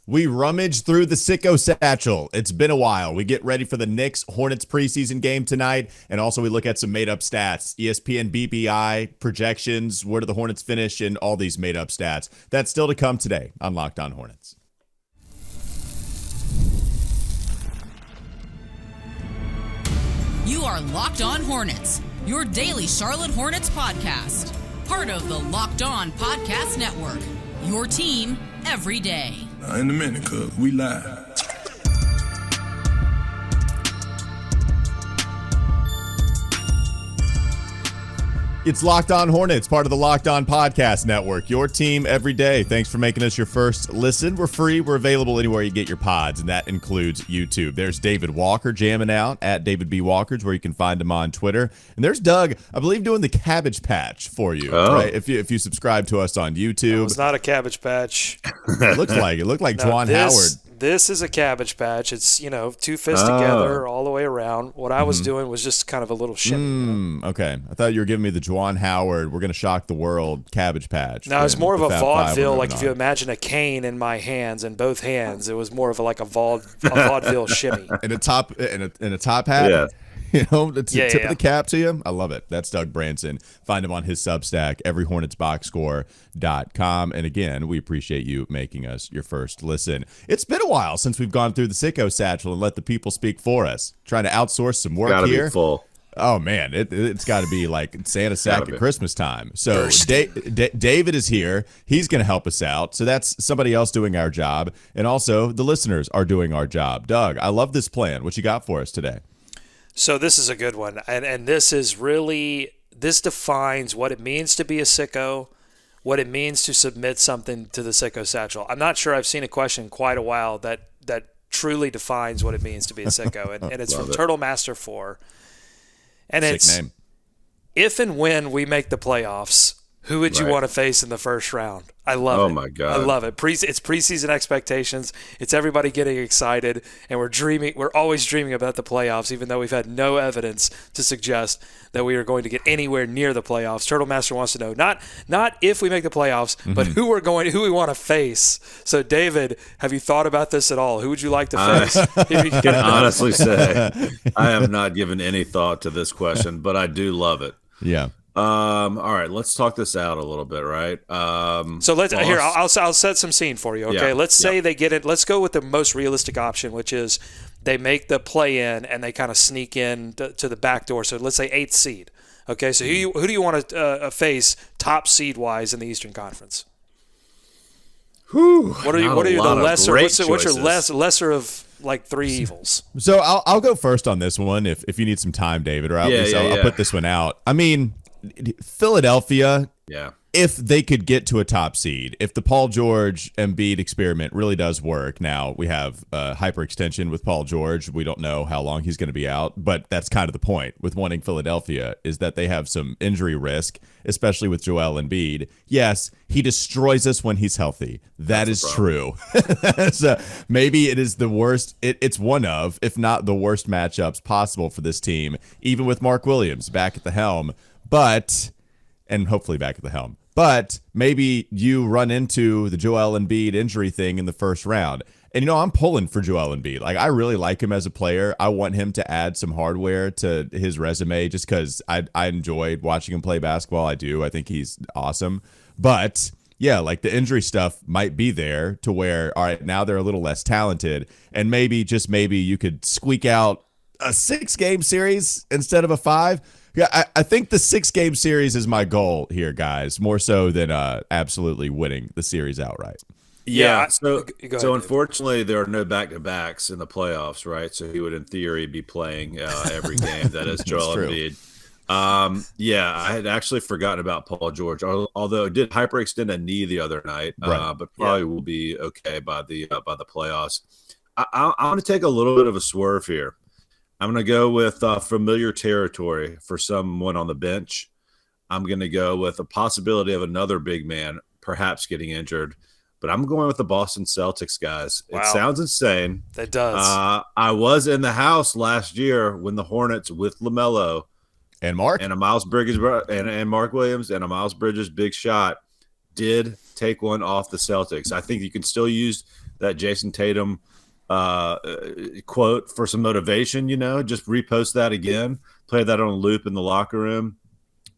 We rummage through the Sicko Satchel. It's been a while. We get ready for the Knicks Hornets preseason game tonight, and also we look at some made-up stats. ESPN BPI projections, where do the Hornets finish, and all these made-up stats. That's still to come today on Locked On Hornets. You are Locked On Hornets, your daily Charlotte Hornets podcast. Part of the Locked On Podcast Network, your team every day. In a minute, cuz we live. It's Locked On Hornets, part of the Locked On Podcast Network, your team every day. Thanks for making us your first listen. We're free. We're available anywhere you get your pods, and that includes YouTube. There's David Walker jamming out at David B. Walkers, where you can find him on Twitter. And there's Doug, I believe, doing the Cabbage Patch for you, right? If you subscribe to us on YouTube. It's not a Cabbage Patch. It looked like Juwan Howard. This is a Cabbage Patch. It's, two fists together all the way around. What I was doing was just kind of a little shimmy. Okay. I thought you were giving me the Juwan Howard, we're going to shock the world Cabbage Patch. No, it's more of a vaudeville. Like if you imagine a cane in my hands, in both hands, it was more of a vaudeville shimmy. In a top hat? Yeah. Tip of the cap to you. I love it. That's Doug Branson. Find him on his Substack, everyhornetsboxscore.com. And again, we appreciate you making us your first listen. It's been a while since we've gone through the Sicko Satchel and let the people speak for us. Trying to outsource some work Gotta here. Be full. Oh, man, it's got to be like Santa sack at Christmas time. So David is here. He's going to help us out. So that's somebody else doing our job. And also the listeners are doing our job. Doug, I love this plan. What you got for us today? So this is a good one, and this defines what it means to be a sicko, what it means to submit something to the Sicko Satchel. I'm not sure I've seen a question in quite a while that truly defines what it means to be a sicko, and it's from Turtle Master 4. And Sick it's name. If and when we make the playoffs, who would you want to face in the first round? I love it. Oh, my God. I love it. It's preseason expectations. It's everybody getting excited, and we're always dreaming about the playoffs, even though we've had no evidence to suggest that we are going to get anywhere near the playoffs. Turtle Master wants to know, not if we make the playoffs, but who we want to face. So, David, have you thought about this at all? Who would you like to face? I can honestly say I have not given any thought to this question, but I do love it. Yeah. All right, let's talk this out a little bit, right? So I'll set some scene for you. Okay, let's say they get it. Let's go with the most realistic option, which is they make the play-in and they kind of sneak in to the back door. So let's say 8th seed. Okay, so who do you want to face top seed wise in the Eastern Conference? What are the lesser? What's your lesser of like three evils? So I'll go first on this one if you need some time, David, or at least I'll put this one out. I mean, Philadelphia, if they could get to a top seed, if the Paul George Embiid experiment really does work. Now, we have hyperextension with Paul George. We don't know how long he's going to be out, but that's kind of the point with wanting Philadelphia is that they have some injury risk, especially with Joel Embiid. Yes, he destroys us when he's healthy. That's true. So maybe it is the worst. It's one of, if not the worst matchups possible for this team, even with Mark Williams back at the helm. And hopefully back at the helm. But maybe you run into the Joel Embiid injury thing in the first round. And, I'm pulling for Joel Embiid. Like, I really like him as a player. I want him to add some hardware to his resume just because I enjoyed watching him play basketball. I do. I think he's awesome. But, yeah, like the injury stuff might be there to where, all right, now they're a little less talented. And maybe, just maybe, you could squeak out a 6-game series instead of a 5. Yeah, I think the 6-game series is my goal here, guys, more so than absolutely winning the series outright. Yeah, so unfortunately, there are no back-to-backs in the playoffs, right? So he would, in theory, be playing every game. That is Joel Embiid. I had actually forgotten about Paul George, although it did hyperextend a knee the other night, but probably will be okay by the playoffs. I'm going to take a little bit of a swerve here. I'm going to go with familiar territory for someone on the bench. I'm going to go with a possibility of another big man perhaps getting injured. But I'm going with the Boston Celtics, guys. Wow. It sounds insane. It does. I was in the house last year when the Hornets with LaMelo and Mark and a Miles Bridges and Mark Williams and a Miles Bridges big shot did take one off the Celtics. I think you can still use that Jason Tatum quote for some motivation, just repost that again, play that on a loop in the locker room.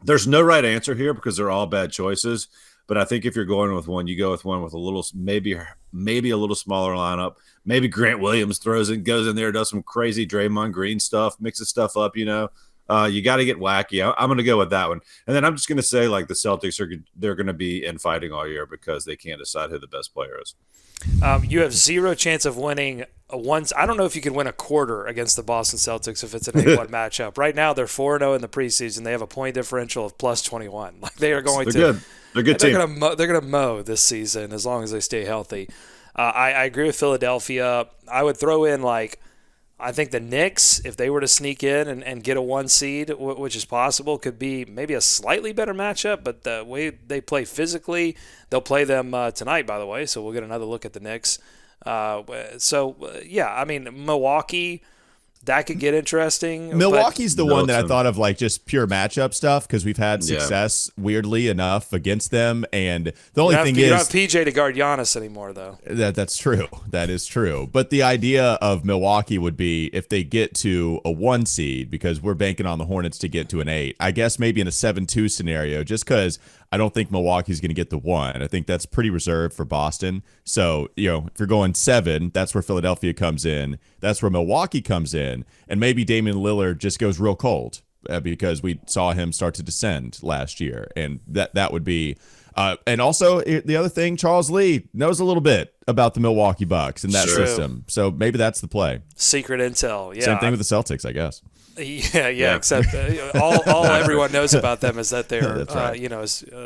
There's no right answer here because they're all bad choices. But I think if you're going with one, you go with one with a little, maybe a little smaller lineup. Maybe Grant Williams goes in there, does some crazy Draymond Green stuff, mixes stuff up, You got to get wacky. I'm going to go with that one. And then I'm just going to say, like, the Celtics they're going to be infighting all year because they can't decide who the best player is. You have zero chance of winning I don't know if you can win a quarter against the Boston Celtics if it's an 8-1 matchup. Right now, they're 4-0 in the preseason. They have a point differential of plus 21. Like, they are going to. Good. They're a good team. They're going to mow this season as long as they stay healthy. I agree with Philadelphia. I would throw in, I think the Knicks, if they were to sneak in and get a 1 seed, which is possible, could be maybe a slightly better matchup. But the way they play physically, they'll play them tonight, by the way. So we'll get another look at the Knicks. Milwaukee, that could get interesting. Milwaukee's the one that I thought of, just pure matchup stuff, because we've had success, weirdly enough, against them. And the only thing is, you don't have PJ to guard Giannis anymore, though. That's true. That is true. But the idea of Milwaukee would be if they get to a 1 seed, because we're banking on the Hornets to get to an 8. I guess maybe in a 7-2 scenario, just because I don't think Milwaukee's going to get the 1. I think that's pretty reserved for Boston. So, if you're going 7, that's where Philadelphia comes in. That's where Milwaukee comes in. And maybe Damian Lillard just goes real cold because we saw him start to descend last year. And that would be and also the other thing, Charles Lee knows a little bit about the Milwaukee Bucks and that system. So maybe that's the play. Secret intel. Yeah. Same thing with the Celtics, I guess. Yeah. Except all everyone knows about them is that they're right.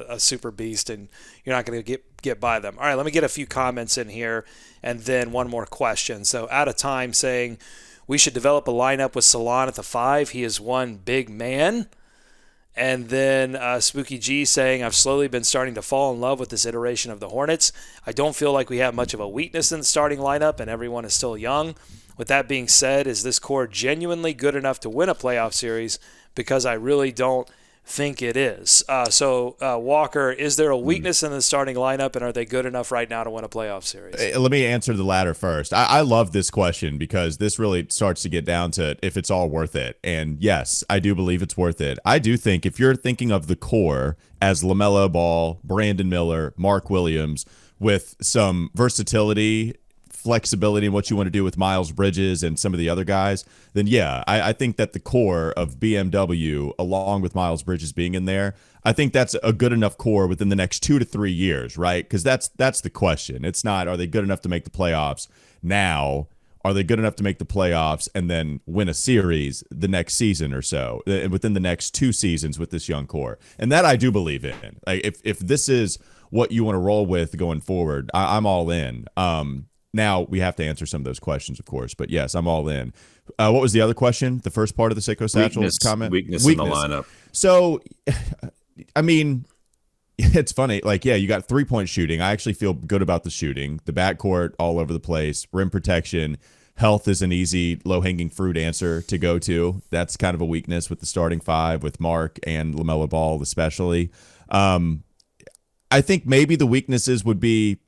A super beast, and you're not going to get by them. All right, let me get a few comments in here, and then one more question. So, Out of Time saying we should develop a lineup with Salon at the 5. He is one big man. And then Spooky G saying, I've slowly been starting to fall in love with this iteration of the Hornets. I don't feel like we have much of a weakness in the starting lineup, and everyone is still young. With that being said, is this core genuinely good enough to win a playoff series? Because I really don't think it is. Walker, is there a weakness in the starting lineup, and are they good enough right now to win a playoff series? Let me answer the latter first. I love this question because this really starts to get down to if it's all worth it. And yes, I do believe it's worth it. I do think if you're thinking of the core as LaMelo Ball, Brandon Miller, Mark Williams, with some versatility, flexibility in what you want to do with Miles Bridges and some of the other guys, then yeah, I think that the core of BMW, along with Miles Bridges being in there, I think that's a good enough core within the next 2 to 3 years, right? Because that's the question. It's not, are they good enough to make the playoffs now? Are they good enough to make the playoffs and then win a series the next season or so, within the next 2 seasons with this young core? And that I do believe in. Like, if this is what you want to roll with going forward, I'm all in. Now, we have to answer some of those questions, of course, but yes, I'm all in. What was the other question? The first part of the Sicko Satchel comment? Weakness in the lineup. So, I mean, it's funny. You got 3-point shooting. I actually feel good about the shooting. The backcourt all over the place. Rim protection. Health is an easy, low-hanging fruit answer to go to. That's kind of a weakness with the starting 5, with Mark and LaMelo Ball especially. I think maybe the weaknesses would be,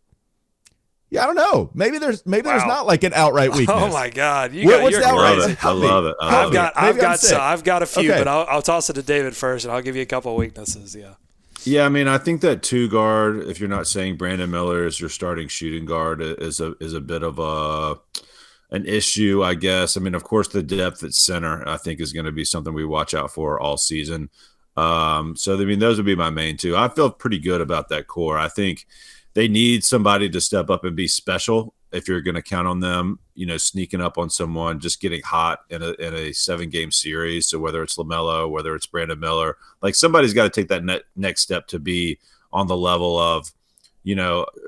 I don't know. Maybe there's not like an outright weakness. Oh my God, you're crazy. I love it. I've got a few, but I'll toss it to David first, and I'll give you a couple of weaknesses. Yeah. I mean, I think that 2 guard, if you're not saying Brandon Miller is your starting shooting guard, is a bit of an issue, I guess. I mean, of course, the depth at center, I think, is going to be something we watch out for all season. Those would be my main 2. I feel pretty good about that core. I think they need somebody to step up and be special if you're going to count on them, sneaking up on someone, just getting hot in a 7-game series. So whether it's LaMelo, whether it's Brandon Miller, somebody's got to take that next step to be on the level of,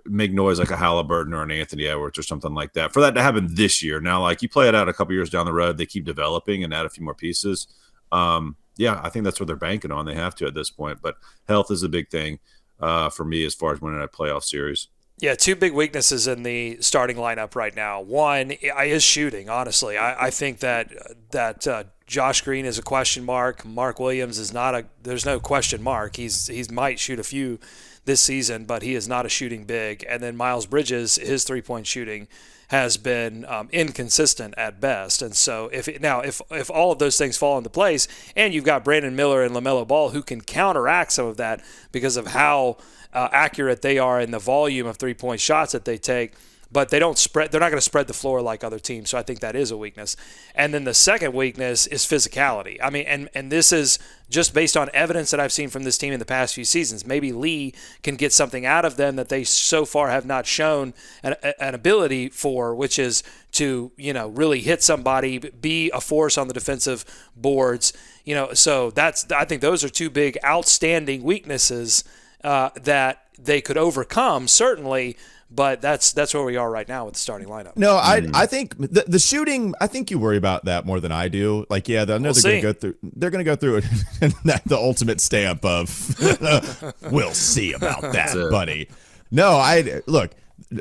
make noise like a Halliburton or an Anthony Edwards or something like that. For that to happen this year. Now, you play it out a couple years down the road, they keep developing and add a few more pieces. I think that's what they're banking on. They have to at this point. But health is a big thing. For me, as far as winning a playoff series. Yeah, 2 big weaknesses in the starting lineup right now. One is shooting, honestly. I think that Josh Green is a question mark. Mark Williams is not there's no question mark. He's might shoot a few this season, but he is not a shooting big. And then Miles Bridges, his three-point shooting has been inconsistent at best. And so if all of those things fall into place, and you've got Brandon Miller and LaMelo Ball who can counteract some of that because of how accurate they are in the volume of three-point shots that they take, but they're not going to spread the floor like other teams. So I think that is a weakness. And then the second weakness is physicality. I mean, and this is just based on evidence that I've seen from this team in the past few seasons. Maybe Lee can get something out of them that they so far have not shown an ability for, which is to, really hit somebody, be a force on the defensive boards. So I think those are two big outstanding weaknesses that they could overcome, certainly. But that's where we are right now with the starting lineup. No, I think the shooting, I think you worry about that more than I do. Like, yeah, I know they're going to go through it. The ultimate stamp of we'll see about that, buddy. No, look,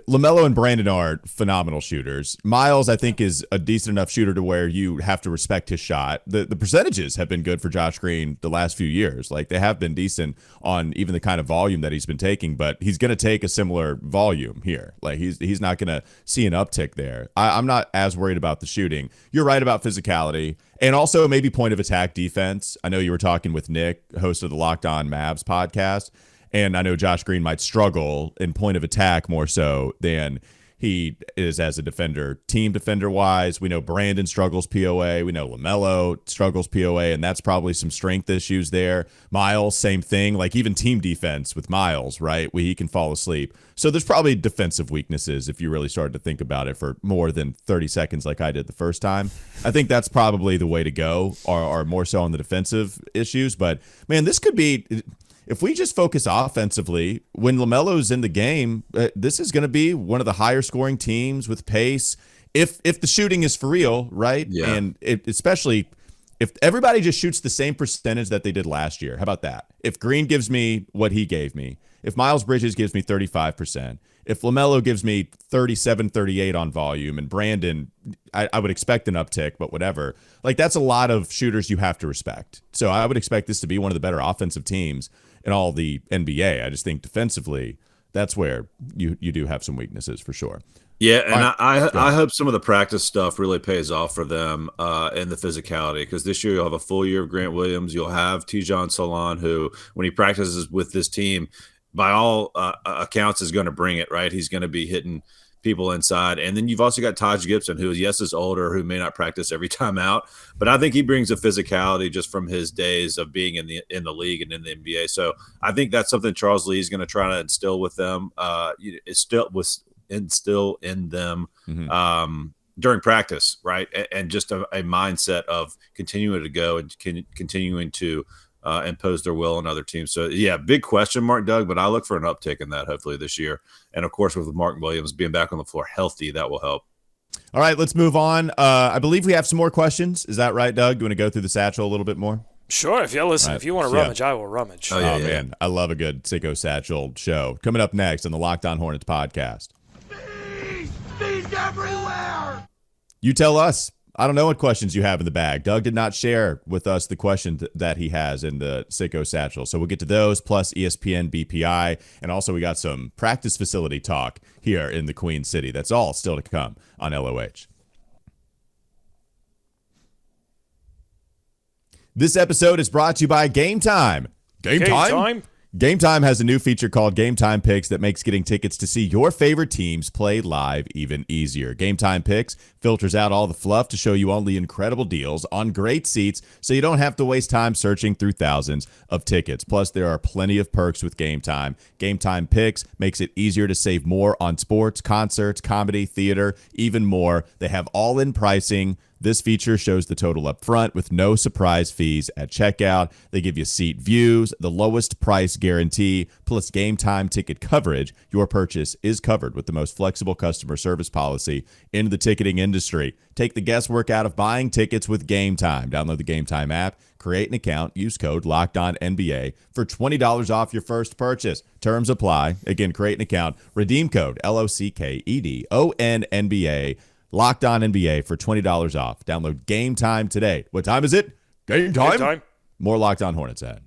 LaMelo and Brandon are phenomenal shooters. Miles, I think, is a decent enough shooter to where you have to respect his shot. The percentages have been good for Josh Green the last few years. Like, they have been decent on even the kind of volume that he's been taking, but he's going to take a similar volume here. Like, he's not going to see an uptick there. I'm not as worried about the shooting. You're right about physicality and also maybe point of attack defense. I know you were talking with Nick, host of the Locked On Mavs podcast. And I know Josh Green might struggle in point of attack more so than he is as a defender. Team defender-wise, we know Brandon struggles POA. We know LaMelo struggles POA, and that's probably some strength issues there. Miles, same thing. Like, even team defense with Miles, right, where he can fall asleep. So there's probably defensive weaknesses if you really started to think about it for more than 30 seconds like I did the first time. I think that's probably the way to go, or more so on the defensive issues. But, man, this could be – if we just focus offensively, when LaMelo's in the game, this is going to be one of the higher scoring teams with pace. If the shooting is for real, right? Yeah. And especially if everybody just shoots the same percentage that they did last year. How about that? If Green gives me what he gave me, if Miles Bridges gives me 35%, if LaMelo gives me 37, 38 on volume, and Brandon, I would expect an uptick, but whatever. Like, that's a lot of shooters you have to respect. So I would expect this to be one of the better offensive teams in all the NBA. I just think defensively, that's where you do have some weaknesses for sure. Yeah, and I hope some of the practice stuff really pays off for them in the physicality, because this year you'll have a full year of Grant Williams. You'll have Tijon Solon, who, when he practices with this team, by all accounts is going to bring it, right? He's going to be hitting people inside. And then you've also got Taj Gibson, who, yes, is older, who may not practice every time out, but I think he brings a philosophy just from his days of being in the league and in the NBA. So I think that's something Charles Lee is going to try to instill with them, instill in them during practice, right? And just a mindset of continuing to go and continuing to impose their will on other teams. So, yeah, big question mark, Doug, but I look for an uptick in that hopefully this year. And, of course, with Mark Williams being back on the floor healthy, that will help. All right, let's move on. I believe we have some more questions. Is that right, Doug? Do you want to go through the Satchel a little bit more? Sure. If you listen, If you want to rummage, I will rummage. Oh, man. I love a good Sicko Satchel show. Coming up next on the Locked On Hornets podcast. Bees everywhere! You tell us. I don't know what questions you have in the bag. Doug did not share with us the question that he has in the Sicko Satchel. So we'll get to those, plus ESPN BPI. And also we got some practice facility talk here in the Queen City. That's all still to come on LOH. This episode is brought to you by Game Time. Game Time? Game Time has a new feature called Game Time Picks that makes getting tickets to see your favorite teams play live even easier. Game Time Picks filters out all the fluff to show you only incredible deals on great seats, so you don't have to waste time searching through thousands of tickets. Plus, there are plenty of perks with Game Time. Game Time Picks makes it easier to save more on sports, concerts, comedy, theater, even more. They have all-in pricing. This feature shows the total up front with no surprise fees at checkout. They give you seat views, the lowest price guarantee, plus Game Time ticket coverage. Your purchase is covered with the most flexible customer service policy in the ticketing industry. Take the guesswork out of buying tickets with Game Time. Download the Game Time app, create an account, use code LOCKEDONNBA for $20 off your first purchase. Terms apply. Again, create an account, redeem code LOCKEDONNBA. Locked On NBA for $20 off. Download Game Time today. What time is it? Game time? Game time. More Locked On Hornets ahead.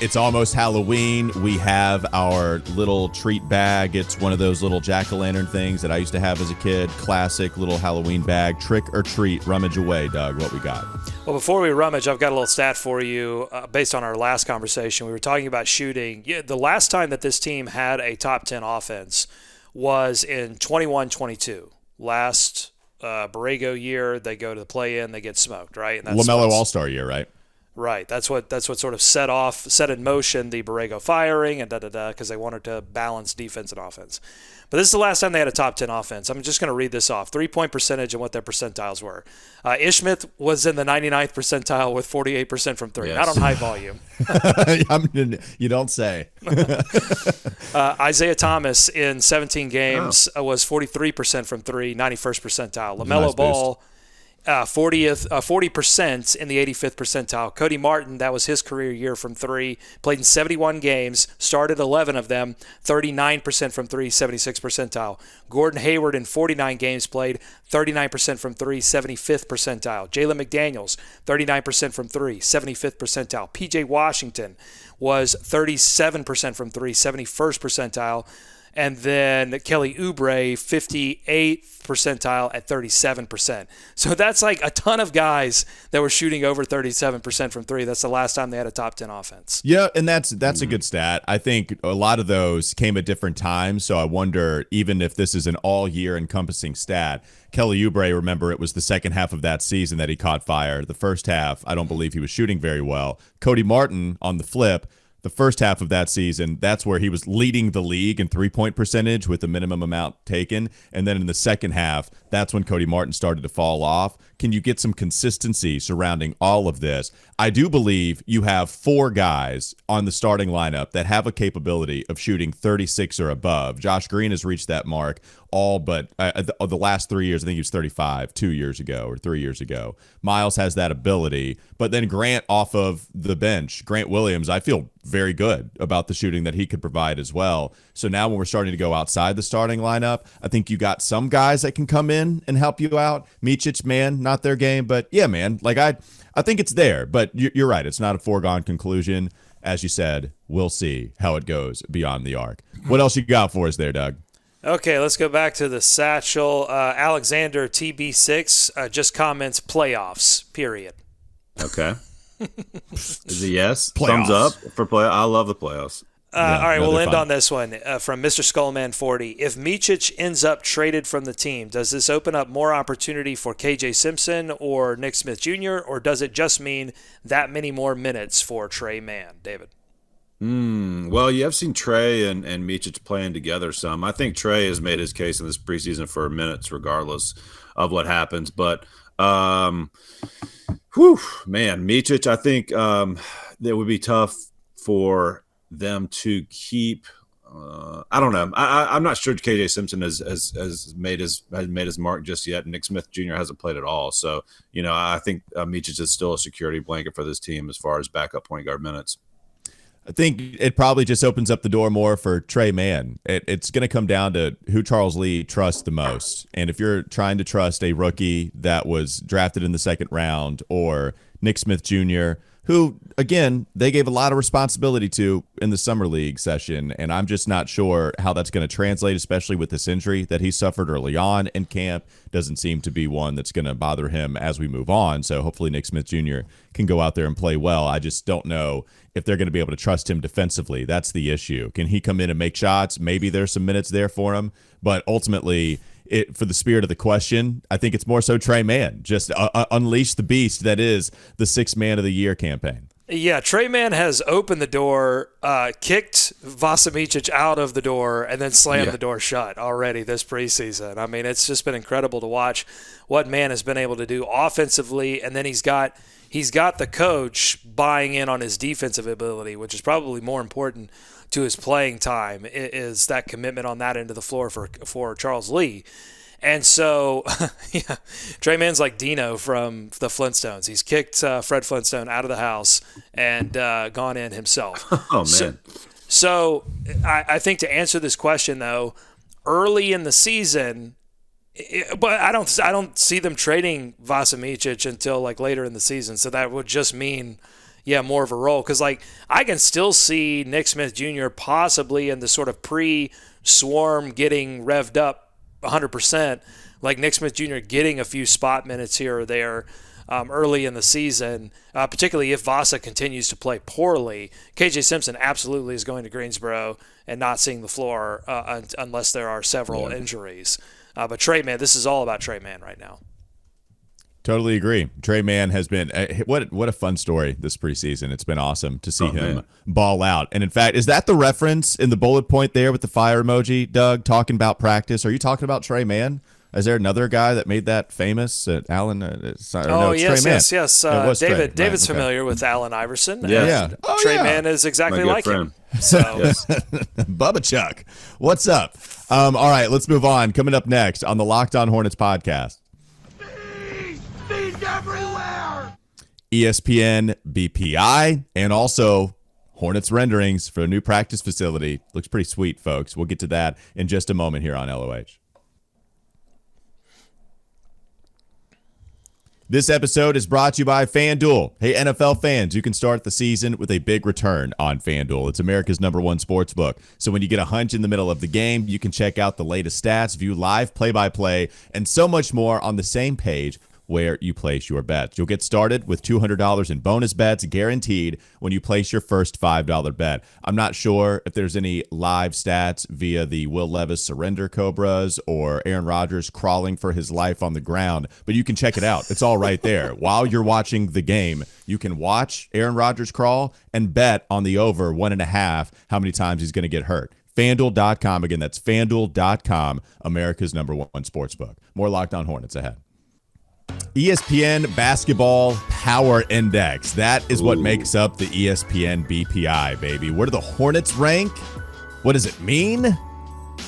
It's almost Halloween. We have our little treat bag. It's one of those little jack-o'-lantern things that I used to have as a kid. Classic little Halloween bag. Trick or treat. Rummage away, Doug. What we got? Well, before we rummage, I've got a little stat for you based on our last conversation. We were talking about shooting. Yeah, the last time that this team had a top 10 offense was in 21-22. Last Borrego year, they go to the play-in, they get smoked, right? And that's LaMelo All-Star year, right? Right. That's what sort of set in motion the Borrego firing and because they wanted to balance defense and offense. But this is the last time they had a top 10 offense. I'm just going to read this off. 3-point percentage and what their percentiles were. Ishmith was in the 99th percentile with 48% from three. Yes. Not on high volume. You don't say. Isaiah Thomas in 17 games was 43% from three, 91st percentile. LaMelo Ball, 40% in the 85th percentile. Cody Martin, that was his career year from three, played in 71 games, started 11 of them, 39% from three, 76th percentile. Gordon Hayward in 49 games played, 39% from three, 75th percentile. Jalen McDaniels, 39% from three, 75th percentile. PJ Washington was 37% from three, 71st percentile. And then Kelly Oubre, 58th percentile at 37%. So that's like a ton of guys that were shooting over 37% from three. That's the last time they had a top 10 offense. Yeah, and that's a good stat. I think a lot of those came at different times, so I wonder, even if this is an all-year encompassing stat, Kelly Oubre, remember, it was the second half of that season that he caught fire. The first half, I don't believe he was shooting very well. Cody Martin, on the flip, the first half of that season, that's where he was leading the league in three-point percentage with the minimum amount taken. And then in the second half, that's when Cody Martin started to fall off. Can you get some consistency surrounding all of this? I do believe you have four guys on the starting lineup that have a capability of shooting 36 or above. Josh Green has reached that mark all but the last 3 years. I think he was 35 2 years ago or 3 years ago. Miles has that ability. But then Grant off of the bench, Grant Williams, I feel very good about the shooting that he could provide as well. So now when we're starting to go outside the starting lineup, I think you got some guys that can come in and help you out. Micic, man, not their game, but yeah, man, like I think it's there, but you're right. It's not a foregone conclusion. As you said, we'll see how it goes beyond the arc. What else you got for us there, Doug? Okay, let's go back to the Satchel. Alexander TB6 just comments playoffs, period. Okay. Is it yes? Playoffs. Thumbs up for play. I love the playoffs. All right, we'll end on this one from Mr. Skullman40. If Micic ends up traded from the team, does this open up more opportunity for KJ Simpson or Nick Smith Jr., or does it just mean that many more minutes for Trey Mann? David? Well, you have seen Trey and Micic playing together some. I think Trey has made his case in this preseason for minutes regardless of what happens. But, Micic, I think that would be tough for them to keep. I don't know. I'm not sure KJ Simpson has made his mark just yet. Nick Smith Jr. hasn't played at all. So, I think Micic is still a security blanket for this team as far as backup point guard minutes. I think it probably just opens up the door more for Trey Mann. It's going to come down to who Charles Lee trusts the most. And if you're trying to trust a rookie that was drafted in the second round or Nick Smith Jr., who, again, they gave a lot of responsibility to in the summer league session, and I'm just not sure how that's going to translate, especially with this injury that he suffered early on in camp. Doesn't seem to be one that's going to bother him as we move on, so hopefully Nick Smith Jr. can go out there and play well. I just don't know if they're going to be able to trust him defensively. That's the issue. Can he come in and make shots? Maybe there's some minutes there for him, but ultimately, for the spirit of the question, I think it's more so Trey Mann. Just unleash the beast that is the Sixth Man of the Year campaign. Yeah, Trey Mann has opened the door, kicked Vasa Micic out of the door, and then slammed the door shut already this preseason. I mean, it's just been incredible to watch what Mann has been able to do offensively, and then he's got the coach buying in on his defensive ability, which is probably more important to his playing time, is that commitment on that end of the floor for Charles Lee. And so, Trey Mann's like Dino from the Flintstones. He's kicked Fred Flintstone out of the house and gone in himself. Oh, man. So I think to answer this question, though, early in the season, but I don't see them trading Vasa Micic until like later in the season. So that would just mean, more of a role. Because, like, I can still see Nick Smith Jr. possibly in the sort of pre-swarm getting revved up 100%, like Nick Smith Jr. getting a few spot minutes here or there early in the season, particularly if Vasa continues to play poorly. KJ Simpson absolutely is going to Greensboro and not seeing the floor unless there are several injuries. But Trey Mann, this is all about Trey Mann right now. Totally agree. Trey Mann has been what a fun story this preseason. It's been awesome to see him ball out. And in fact, is that the reference in the bullet point there with the fire emoji, Doug, talking about practice? Are you talking about Trey Mann? Is there another guy that made that famous? Allen? Yes. David's familiar with Allen Iverson. Yeah. Trey Mann is exactly like him. So, Bubba Chuck, what's up? All right, let's move on. Coming up next on the Locked On Hornets podcast. Bees everywhere! ESPN BPI and also Hornets renderings for a new practice facility. Looks pretty sweet, folks. We'll get to that in just a moment here on LOH. This episode is brought to you by FanDuel. Hey, NFL fans, you can start the season with a big return on FanDuel. It's America's #1 sportsbook. So when you get a hunch in the middle of the game, you can check out the latest stats, view live play-by-play, and so much more on the same page where you place your bets. You'll get started with $200 in bonus bets guaranteed when you place your first $5 bet. I'm not sure if there's any live stats via the Will Levis surrender Cobras or Aaron Rodgers crawling for his life on the ground, but you can check it out. It's all right there. While you're watching the game, you can watch Aaron Rodgers crawl and bet on the over 1.5 how many times he's going to get hurt. FanDuel.com. Again, that's FanDuel.com, America's #1 sportsbook. More Locked On Hornets ahead. ESPN Basketball Power Index. That is what makes up the ESPN BPI, baby. Where do the Hornets rank? What does it mean?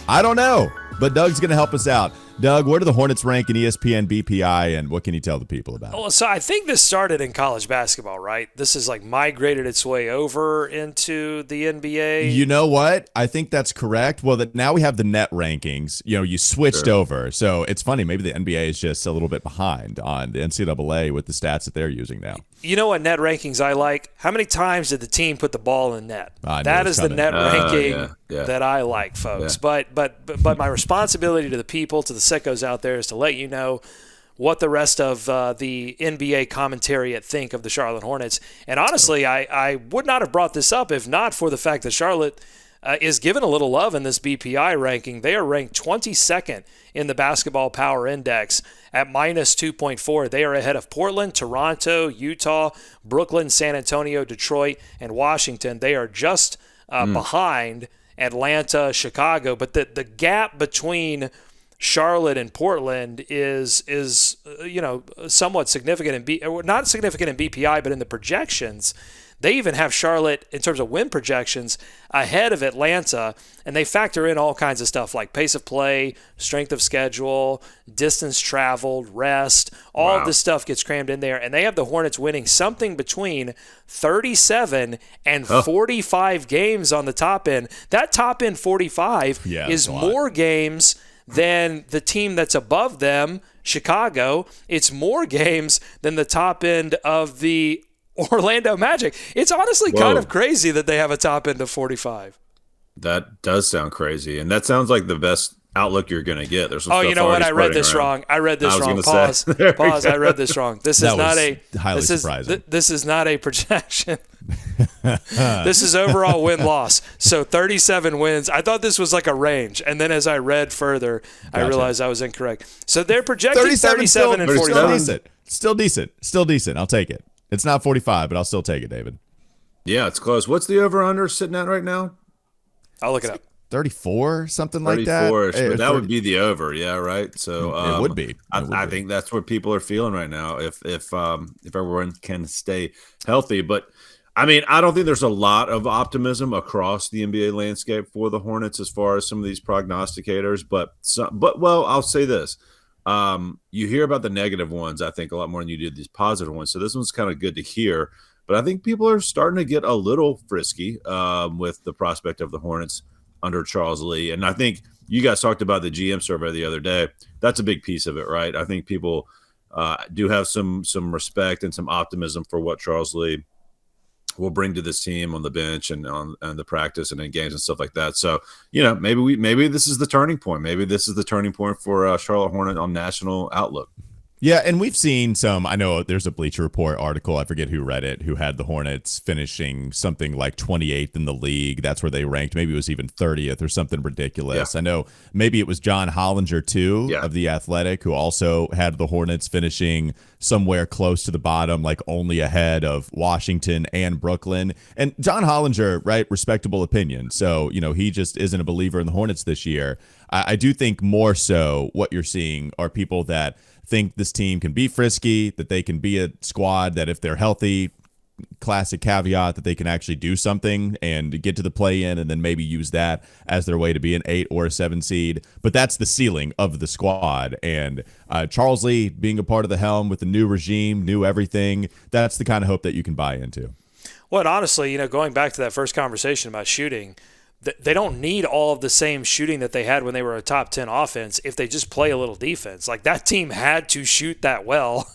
I don't know, but Doug's going to help us out. Doug, where do the Hornets rank in ESPN BPI, and what can you tell the people about it? Well, so I think this started in college basketball, right? This has like migrated its way over into the NBA. You know what? I think that's correct. Well, now we have the net rankings. You know, you switched over. So it's funny. Maybe the NBA is just a little bit behind on the NCAA with the stats that they're using now. You know what net rankings I like? How many times did the team put the ball in net? That is the net ranking that I like, folks. Yeah. But my responsibility to the people, to the sickos out there, is to let you know what the rest of the NBA commentariat think of the Charlotte Hornets. And honestly, I would not have brought this up if not for the fact that Charlotte is given a little love in this BPI ranking. They are ranked 22nd in the Basketball Power Index at -2.4. They are ahead of Portland, Toronto, Utah, Brooklyn, San Antonio, Detroit, and Washington. They are just behind Atlanta, Chicago. But the gap between Charlotte and Portland is somewhat significant not significant in BPI, but in the projections. They even have Charlotte, in terms of win projections, ahead of Atlanta, and they factor in all kinds of stuff like pace of play, strength of schedule, distance traveled, rest. All of this stuff gets crammed in there, and they have the Hornets winning something between 37 and 45 games on the top end. That top end 45 is more games than the team that's above them, Chicago. It's more games than the top end of the Orlando Magic. It's honestly kind of crazy that they have a top end of 45. That does sound crazy, and that sounds like the best outlook you're going to get. There's some stuff you know what? I read this wrong. I read this wrong. Pause. Pause. I read this wrong. This is not a highly surprising. This is not a projection. This is overall win-loss. So 37 wins. I thought this was like a range, and then as I read further, I realized I was incorrect. So they're projecting 37 and 45. Still decent. I'll take it. It's not 45, but I'll still take it, David. Yeah, it's close. What's the over-under sitting at right now? I'll look it up. 34, something like that. 34-ish, but that would be the over, right? So it would be. I think that's what people are feeling right now. If everyone can stay healthy, but I mean, I don't think there's a lot of optimism across the NBA landscape for the Hornets as far as some of these prognosticators. But I'll say this: you hear about the negative ones, I think, a lot more than you do these positive ones. So this one's kind of good to hear. But I think people are starting to get a little frisky with the prospect of the Hornets under Charles Lee. And I think you guys talked about the GM survey the other day. That's a big piece of it, right? I think people do have some respect and some optimism for what Charles Lee will bring to this team on the bench and on the practice and in games and stuff like that. So, maybe this is the turning point. Maybe this is the turning point for Charlotte Hornet on national outlook. Yeah, and we've seen some. I know there's a Bleacher Report article, I forget who read it, who had the Hornets finishing something like 28th in the league. That's where they ranked. Maybe it was even 30th or something ridiculous. Yeah. I know maybe it was John Hollinger, too, of The Athletic, who also had the Hornets finishing somewhere close to the bottom, like only ahead of Washington and Brooklyn. And John Hollinger, right, respectable opinion. So, he just isn't a believer in the Hornets this year. I do think more so what you're seeing are people that think this team can be frisky, that they can be a squad that if they're healthy, classic caveat, that they can actually do something and get to the play-in and then maybe use that as their way to be an 8 or a 7 seed. But that's the ceiling of the squad. And Charles Lee being a part of the helm with the new regime, new everything, that's the kind of hope that you can buy into. Well, and honestly, going back to that first conversation about shooting, they don't need all of the same shooting that they had when they were a top 10 offense if they just play a little defense. Like, that team had to shoot that well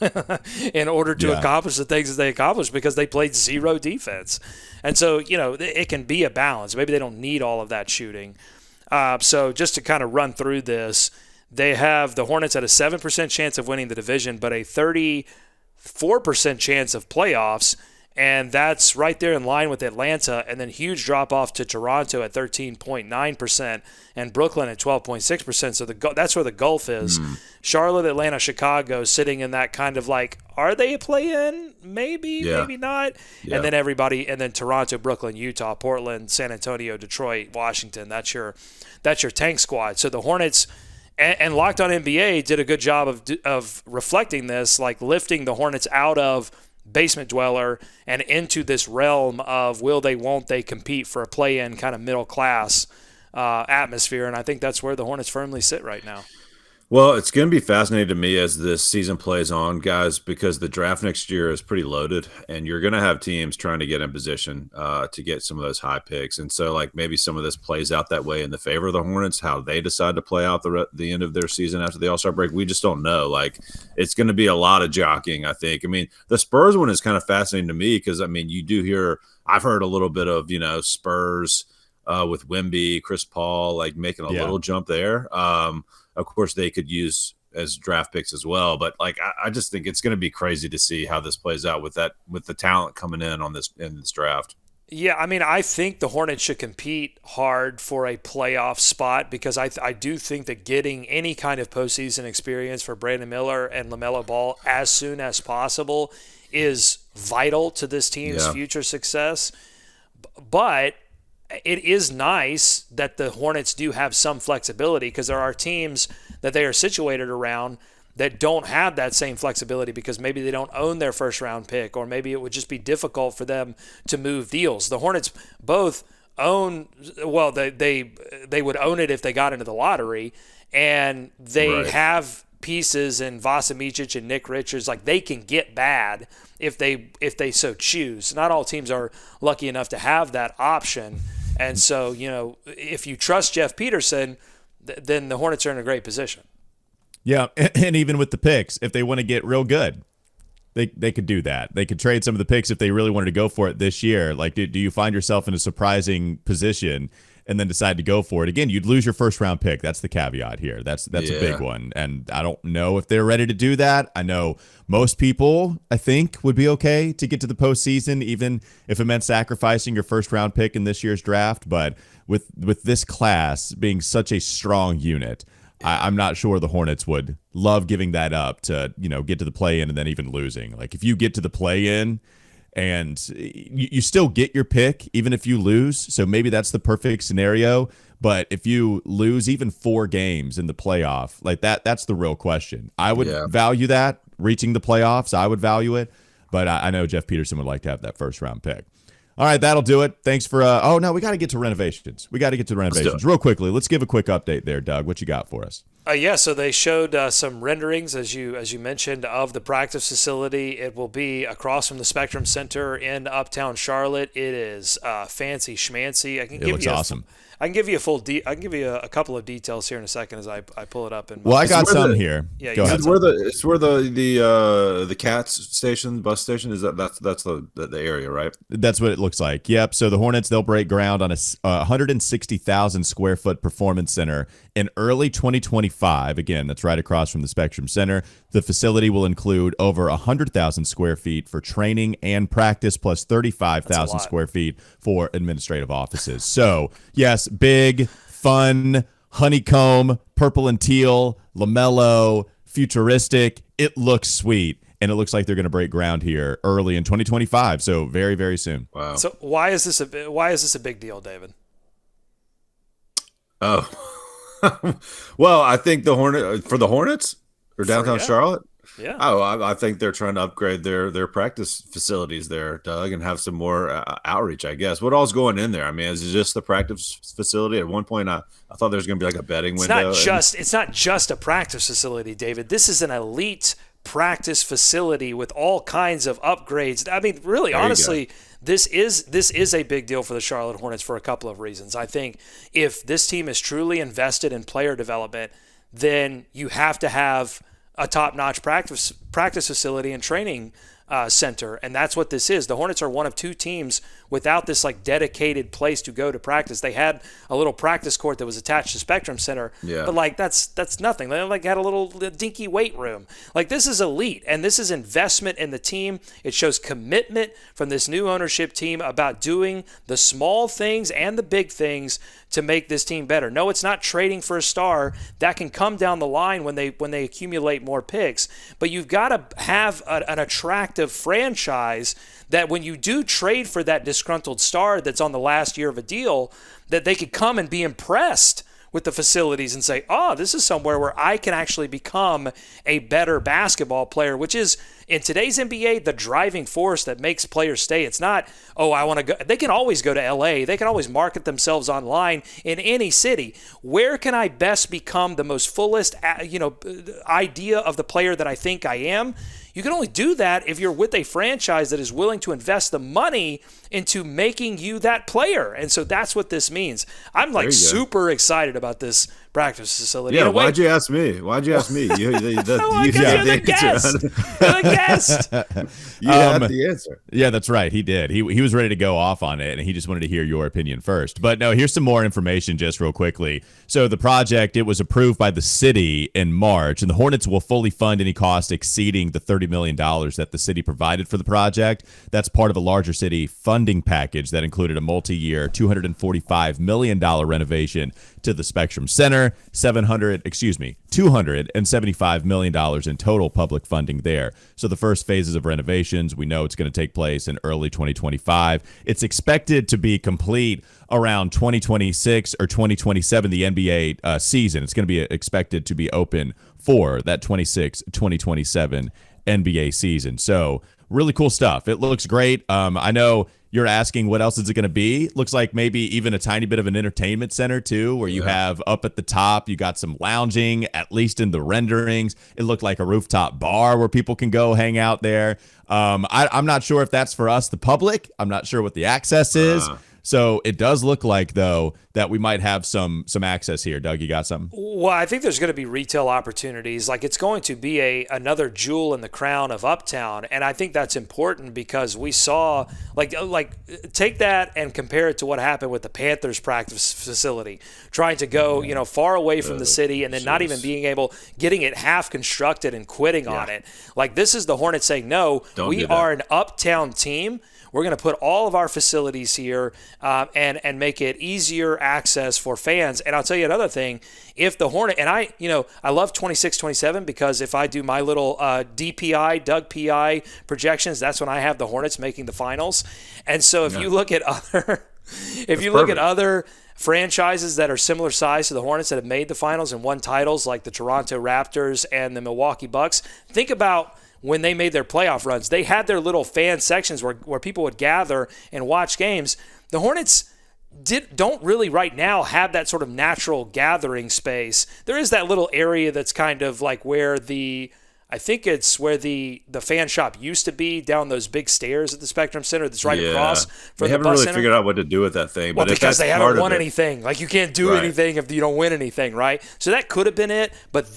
in order to accomplish the things that they accomplished because they played zero defense. And so, it can be a balance. Maybe they don't need all of that shooting. So just to kind of run through this, they have the Hornets at a 7% chance of winning the division, but a 34% chance of playoffs. And that's right there in line with Atlanta, and then huge drop-off to Toronto at 13.9% and Brooklyn at 12.6%. So that's where the gulf is. Charlotte, Atlanta, Chicago sitting in that kind of like, are they a play-in? Maybe, maybe not. Yeah. And then and then Toronto, Brooklyn, Utah, Portland, San Antonio, Detroit, Washington. That's your tank squad. So the Hornets and Locked On NBA did a good job of reflecting this, like lifting the Hornets out of basement dweller and into this realm of will they, won't they compete for a play-in kind of middle class atmosphere. And I think that's where the Hornets firmly sit right now. Well, it's going to be fascinating to me as this season plays on, guys, because the draft next year is pretty loaded, and you're going to have teams trying to get in position to get some of those high picks. And so, like, maybe some of this plays out that way in the favor of the Hornets, how they decide to play out the end of their season after the All-Star break. We just don't know. Like, it's going to be a lot of jockeying, I think. I mean, the Spurs one is kind of fascinating to me because, I mean, you do hear – I've heard a little bit of, Spurs with Wemby, Chris Paul, like making a little jump there. Of course, they could use as draft picks as well, but like I just think it's going to be crazy to see how this plays out with the talent coming in this draft. Yeah, I mean, I think the Hornets should compete hard for a playoff spot because I do think that getting any kind of postseason experience for Brandon Miller and LaMelo Ball as soon as possible is vital to this team's future success. But it is nice that the Hornets do have some flexibility because there are teams that they are situated around that don't have that same flexibility because maybe they don't own their first-round pick or maybe it would just be difficult for them to move deals. The Hornets both own – well, they would own it if they got into the lottery, and they have pieces in Vasa Micic and Nick Richards. Like, they can get bad if they so choose. Not all teams are lucky enough to have that option. And so, if you trust Jeff Peterson, then the Hornets are in a great position. Yeah, and even with the picks, if they want to get real good, they could do that. They could trade some of the picks if they really wanted to go for it this year. Like, do you find yourself in a surprising position and then decide to go for it? Again, you'd lose your first-round pick. That's the caveat here. That's a big one. And I don't know if they're ready to do that. I know most people, I think, would be okay to get to the postseason, even if it meant sacrificing your first-round pick in this year's draft. But with this class being such a strong unit, I'm not sure the Hornets would love giving that up to, get to the play-in and then even losing. Like, if you get to the play-in and you still get your pick even if you lose, so maybe that's the perfect scenario. But if you lose even 4 games in the playoff, like that's the real question. I would value that. Reaching the playoffs, I would value it. But I know Jeff Peterson would like to have that first-round pick. All right, that'll do it. Thanks for oh, no, we got to get to renovations. Real quickly. Let's give a quick update there, Doug. What you got for us? So they showed some renderings, as you mentioned, of the practice facility. It will be across from the Spectrum Center in Uptown Charlotte. It is fancy schmancy. It looks awesome. I can give you I can give you a couple of details here in a second as I pull it up. I got some here. Yeah, go ahead. It's where the CATS station, bus station is. That's the area, right? That's what it looks like. Yep. So the Hornets, they'll break ground on a 160,000 square foot performance center in early 2025. Again, that's right across from the Spectrum Center. The facility will include over 100,000 square feet for training and practice, plus 35,000 square feet for administrative offices. So, yes, big, fun, honeycomb, purple and teal, LaMelo, futuristic. It looks sweet, and it looks like they're going to break ground here early in 2025. So, very, very soon. Wow. So, why is this a big deal, David? Oh. Well, I think the Hornets or downtown Charlotte. Yeah. Oh, I think they're trying to upgrade their practice facilities there, Doug, and have some more outreach, I guess. What all's going in there? I mean, is it just the practice facility? At one point, I thought there was going to be like a betting window. It's not just a practice facility, David. This is an elite practice facility with all kinds of upgrades. I mean, really, honestly, this is a big deal for the Charlotte Hornets for a couple of reasons. I think if this team is truly invested in player development, then you have to have a top-notch practice facility and training center, and that's what this is. The Hornets are one of two teams without this like dedicated place to go to practice. They had a little practice court that was attached to Spectrum Center, but like that's nothing. They like had a little dinky weight room. Like this is elite, and this is investment in the team. It shows commitment from this new ownership team about doing the small things and the big things to make this team better. No, it's not trading for a star. That can come down the line when they accumulate more picks. But you've got to have an attractive franchise that when you do trade for that disgruntled star that's on the last year of a deal, that they could come and be impressed with the facilities and say, oh, this is somewhere where I can actually become a better basketball player, which is, in today's NBA, the driving force that makes players stay. It's not, oh, I want to go. They can always go to LA. They can always market themselves online in any city. Where can I best become the most fullest, idea of the player that I think I am? You can only do that if you're with a franchise that is willing to invest the money into making you that player. And so that's what this means. I'm like super excited about this practice facility. Yeah, why'd you ask me? You have the guest. You had the answer. Yeah, that's right. He did. He was ready to go off on it, and he just wanted to hear your opinion first. But no, here's some more information just real quickly. So the project, it was approved by the city in March, and the Hornets will fully fund any cost exceeding the $30 million that the city provided for the project. That's part of a larger city funding package that included a multi-year $245 million renovation to the Spectrum Center, $275 million in total public funding there. So the first phases of renovations, we know it's going to take place in early 2025. It's expected to be complete around 2026 or 2027, the NBA season. It's going to be expected to be open for that 26-2027 NBA season. So really cool stuff. It looks great. I know you're asking what else is it going to be. Looks like maybe even a tiny bit of an entertainment center too, where you have up at the top, you got some lounging, at least in the renderings. It looked like a rooftop bar where people can go hang out there. I'm not sure if that's for us, the public. I'm not sure what the access is. So it does look like, though, that we might have some access here. Doug, you got something? Well, I think there's going to be retail opportunities. Like it's going to be another jewel in the crown of Uptown, and I think that's important because we saw like take that and compare it to what happened with the Panthers practice facility, trying to go far away from the city and then not even getting it half constructed and quitting on it. Like this is the Hornets saying, no, we are an Uptown team. We're going to put all of our facilities here and make it easier access for fans. And I'll tell you another thing. If the Hornet, and I love 26-27 because if I do my little DPI, Doug PI projections, that's when I have the Hornets making the finals. And so if you look at other franchises that are similar size to the Hornets that have made the finals and won titles like the Toronto Raptors and the Milwaukee Bucks, think about when they made their playoff runs. They had their little fan sections where people would gather and watch games. The Hornets don't really right now have that sort of natural gathering space. There is that little area that's kind of like where the I think it's where the fan shop used to be, down those big stairs at the Spectrum Center that's right across from the bus center. They haven't really figured out what to do with that thing. Well, but because they haven't won anything. Like, you can't do anything if you don't win anything, right? So that could have been it. But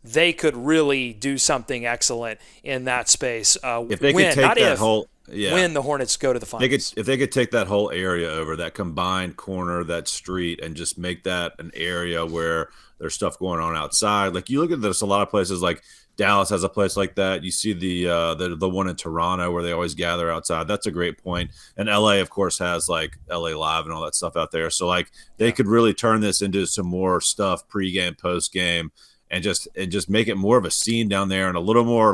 they could really do something excellent in that space. If they could take that whole... Yeah. When the Hornets go to the finals. If they could take that whole area over, that combined corner, that street, and just make that an area where there's stuff going on outside. Like, you look at this, a lot of places like Dallas has a place like that. You see the one in Toronto where they always gather outside. That's a great point. And LA, of course, has like LA Live and all that stuff out there. So like they could really turn this into some more stuff pregame, postgame, and just make it more of a scene down there, and a little more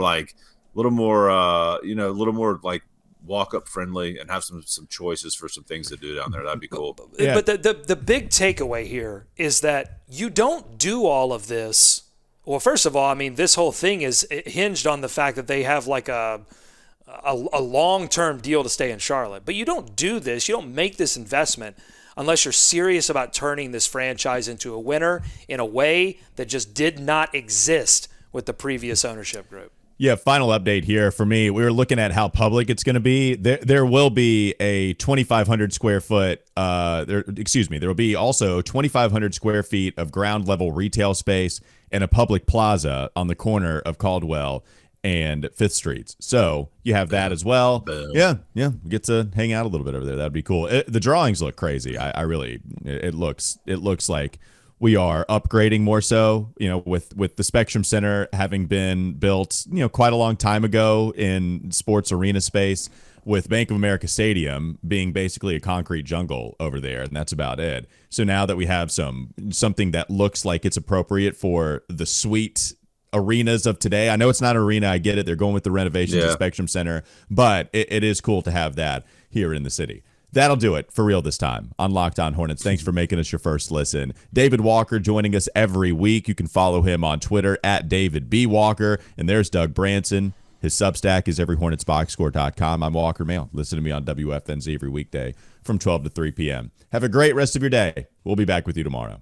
walk up friendly, and have some choices for some things to do down there. That'd be cool. Yeah. But the big takeaway here is that you don't do all of this. Well, first of all, I mean, this whole thing is hinged on the fact that they have like a long-term deal to stay in Charlotte. But you don't do this, you don't make this investment unless you're serious about turning this franchise into a winner in a way that just did not exist with the previous ownership group. Yeah, final update here for me. We were looking at how public it's going to be. There will be a 2,500 square foot. There will be also 2,500 square feet of ground level retail space and a public plaza on the corner of Caldwell and 5th Streets. So you have that as well. Boom. Yeah, get to hang out a little bit over there. That'd be cool. The drawings look crazy. It looks like we are upgrading more so, with the Spectrum Center having been built, quite a long time ago in sports arena space, with Bank of America Stadium being basically a concrete jungle over there, and that's about it. So now that we have something that looks like it's appropriate for the sweet arenas of today. I know it's not an arena. I get it. They're going with the renovations of Spectrum Center, but it is cool to have that here in the city. That'll do it for real this time on Locked On Hornets. Thanks for making us your first listen. David Walker joining us every week. You can follow him on Twitter at David B. Walker. And there's Doug Branson. His Substack is everyhornetsboxscore.com. I'm Walker Mail. Listen to me on WFNZ every weekday from 12 to 3 p.m. Have a great rest of your day. We'll be back with you tomorrow.